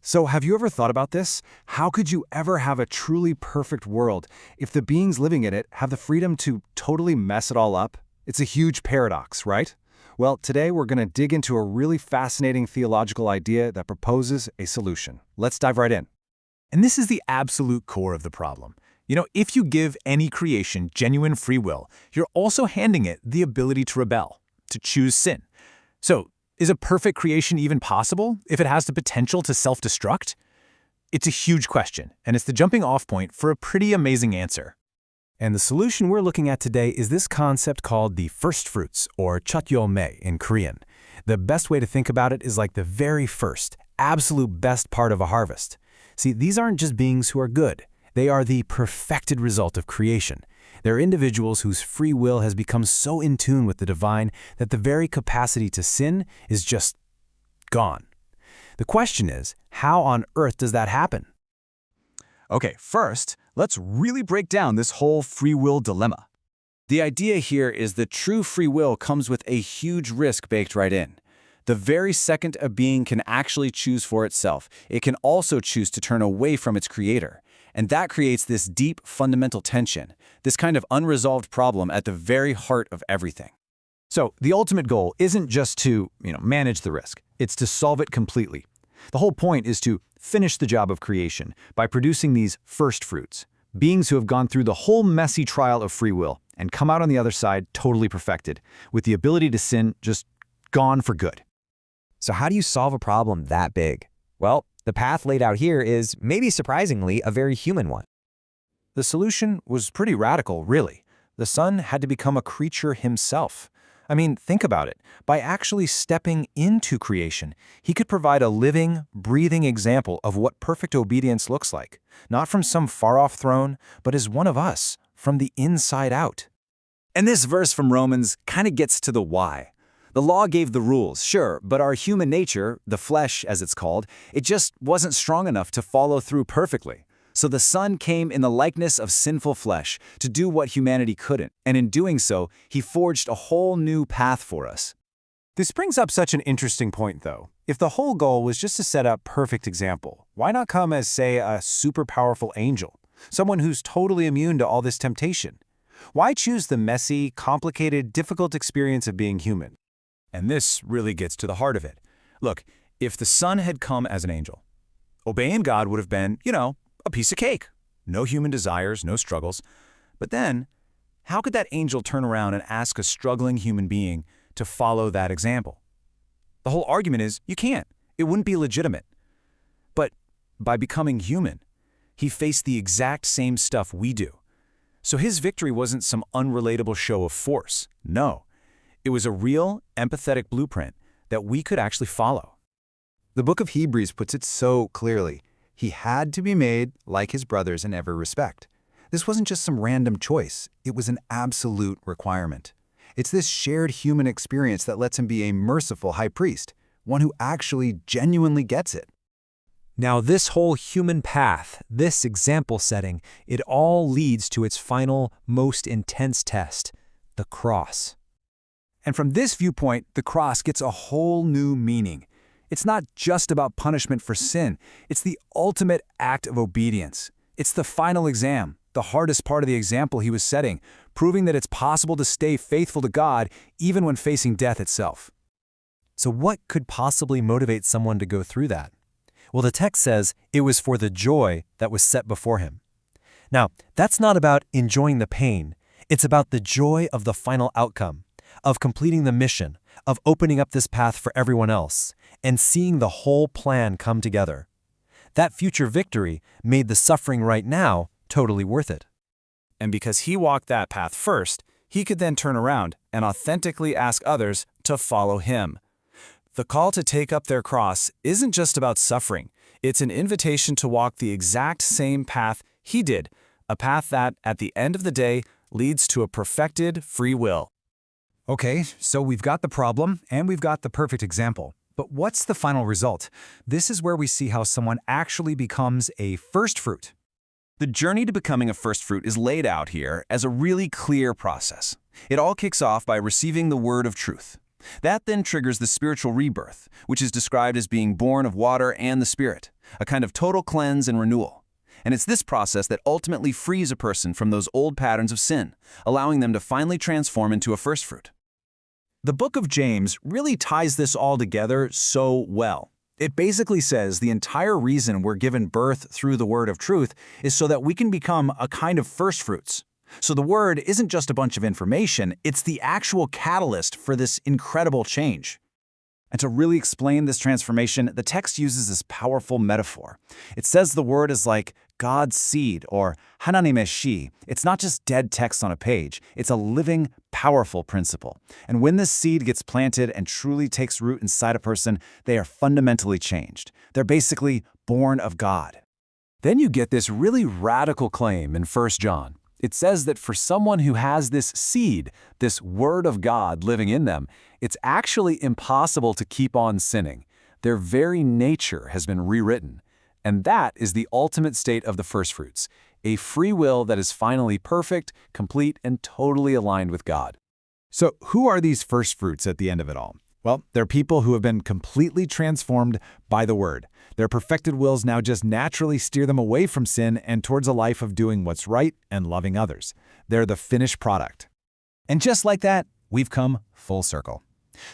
So have you ever thought about this? How could you ever have a truly perfect world if the beings living in it have the freedom to totally mess it all up? It's a huge paradox, right? Well, today we're going to dig into a really fascinating theological idea that proposes a solution. Let's dive right in. And this is the absolute core of the problem. If you give any creation genuine free will, you're also handing it the ability to rebel, to choose sin. So, is a perfect creation even possible if it has the potential to self-destruct? It's a huge question, and it's the jumping-off point for a pretty amazing answer. And the solution we're looking at today is this concept called the firstfruits, or chatyolme in Korean. The best way to think about it is like the very first, absolute best part of a harvest. See, these aren't just beings who are good. They are the perfected result of creation. They're individuals whose free will has become so in tune with the divine that the very capacity to sin is just gone. The question is, how on earth does that happen? Okay, first, let's really break down this whole free will dilemma. The idea here is that true free will comes with a huge risk baked right in. The very second a being can actually choose for itself, it can also choose to turn away from its creator. And that creates this deep, fundamental tension, this kind of unresolved problem at the very heart of everything. So, the ultimate goal isn't just to, manage the risk. It's to solve it completely. The whole point is to finish the job of creation by producing these first fruits, beings who have gone through the whole messy trial of free will and come out on the other side totally perfected, with the ability to sin just gone for good. So how do you solve a problem that big? Well, the path laid out here is, maybe surprisingly, a very human one. The solution was pretty radical, really. The Son had to become a creature himself. I mean, think about it. By actually stepping into creation, he could provide a living, breathing example of what perfect obedience looks like, not from some far-off throne, but as one of us, from the inside out. And this verse from Romans kind of gets to the why. The law gave the rules, sure, but our human nature, the flesh as it's called, it just wasn't strong enough to follow through perfectly. So the Son came in the likeness of sinful flesh to do what humanity couldn't, and in doing so, he forged a whole new path for us. This brings up such an interesting point, though. If the whole goal was just to set a perfect example, why not come as, say, a super powerful angel? Someone who's totally immune to all this temptation? Why choose the messy, complicated, difficult experience of being human? And this really gets to the heart of it. Look, if the Son had come as an angel, obeying God would have been, a piece of cake. No human desires, no struggles. But then, how could that angel turn around and ask a struggling human being to follow that example? The whole argument is, you can't. It wouldn't be legitimate. But by becoming human, he faced the exact same stuff we do. So his victory wasn't some unrelatable show of force. No. It was a real, empathetic blueprint that we could actually follow. The book of Hebrews puts it so clearly. He had to be made like his brothers in every respect. This wasn't just some random choice. It was an absolute requirement. It's this shared human experience that lets him be a merciful high priest, one who actually genuinely gets it. Now this whole human path, this example setting, it all leads to its final, most intense test, the cross. And from this viewpoint, the cross gets a whole new meaning. It's not just about punishment for sin. It's the ultimate act of obedience. It's the final exam, the hardest part of the example he was setting, proving that it's possible to stay faithful to God even when facing death itself. So what could possibly motivate someone to go through that? Well, the text says it was for the joy that was set before him. Now, that's not about enjoying the pain. It's about the joy of the final outcome, of completing the mission, of opening up this path for everyone else, and seeing the whole plan come together. That future victory made the suffering right now totally worth it. And because he walked that path first, he could then turn around and authentically ask others to follow him. The call to take up their cross isn't just about suffering. It's an invitation to walk the exact same path he did, a path that, at the end of the day, leads to a perfected free will. Okay, so we've got the problem, and we've got the perfect example. But what's the final result? This is where we see how someone actually becomes a first fruit. The journey to becoming a first fruit is laid out here as a really clear process. It all kicks off by receiving the word of truth. That then triggers the spiritual rebirth, which is described as being born of water and the Spirit. a kind of total cleanse and renewal. And it's this process that ultimately frees a person from those old patterns of sin, allowing them to finally transform into a first fruit. The book of James really ties this all together so well. It basically says the entire reason we're given birth through the word of truth is so that we can become a kind of firstfruits. So the word isn't just a bunch of information, it's the actual catalyst for this incredible change. And to really explain this transformation, the text uses this powerful metaphor. It says the word is like God's seed, or 하나님의 씨. It's not just dead text on a page, it's a living, powerful principle. And when this seed gets planted and truly takes root inside a person, they are fundamentally changed. They're basically born of God. Then you get this really radical claim in 1 John. It says that for someone who has this seed, this Word of God living in them, it's actually impossible to keep on sinning. Their very nature has been rewritten. And that is the ultimate state of the firstfruits, a free will that is finally perfect, complete, and totally aligned with God. So who are these firstfruits at the end of it all? Well, they're people who have been completely transformed by the Word. Their perfected wills now just naturally steer them away from sin and towards a life of doing what's right and loving others. They're the finished product. And just like that, we've come full circle.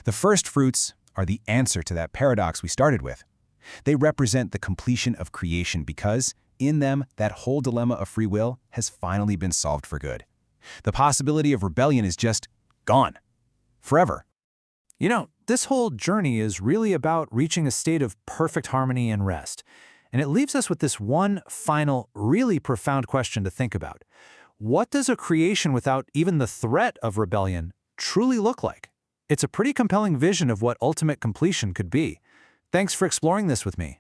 The firstfruits are the answer to that paradox we started with. They represent the completion of creation because, in them, that whole dilemma of free will has finally been solved for good. The possibility of rebellion is just gone. Forever. You know, this whole journey is really about reaching a state of perfect harmony and rest. And it leaves us with this one final, really profound question to think about. What does a creation without even the threat of rebellion truly look like? It's a pretty compelling vision of what ultimate completion could be. Thanks for exploring this with me.